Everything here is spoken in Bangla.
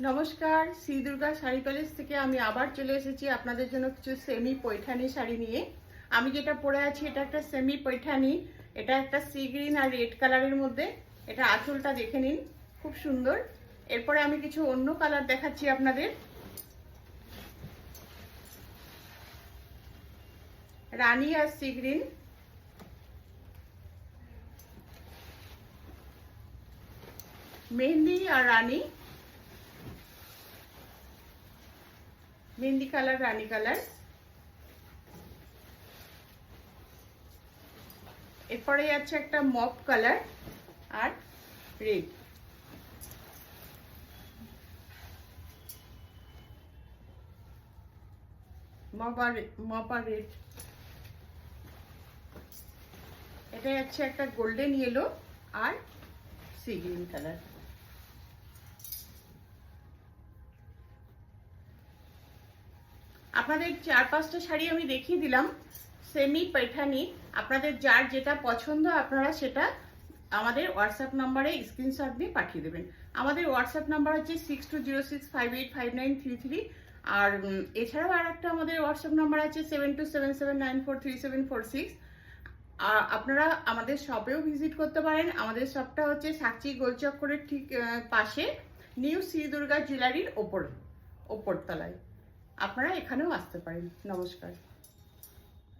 নমস্কার, শ্রী দুর্গা শাড়ি প্যালেস থেকে আমি আবার চলে এসেছি আপনাদের জন্য কিছু সেমি পৈঠানি শাড়ি নিয়ে। আমি যেটা পরে আছি এটা একটা সেমি পৈঠানি। এটা একটা সি গ্রিন আর রেড কালারের মধ্যে। এটা আঁচলটা দেখে নিন, খুব সুন্দর। এরপরে আমি কিছু অন্য কালার দেখাচ্ছি আপনাদের। রানী আর সি গ্রিন, মেহেন্দি আর রানী, মেহেন্দি কালার, রানী কালার। এরপরে আছে একটা মপ কালার আর রেড। মপ আর রেড। এটা আছে একটা গোল্ডেন ইয়েলো আর সি গ্রিন কালার। আপনাদের 4-5টা শাড়ি আমি দেখিয়ে দিলাম সেমি পৈঠানি। আপনাদের যার যেটা পছন্দ আপনারা সেটা আমাদের হোয়াটসঅ্যাপ নাম্বারে স্ক্রিনশট দিয়ে পাঠিয়ে দেবেন। আমাদের হোয়াটসঅ্যাপ নাম্বার হচ্ছে 6206585933। আর এছাড়াও আর একটা আমাদের হোয়াটসঅ্যাপ নাম্বার আছে 7277943746। আপনারা আমাদের শপেও ভিজিট করতে পারেন। আমাদের শপটা হচ্ছে সাকচি গোলচক্করের ঠিক পাশে, নিউ শ্রী দুর্গা জুয়েলারির ওপরতলায়। আপনারা এখানেও আসতে পারেন। নমস্কার।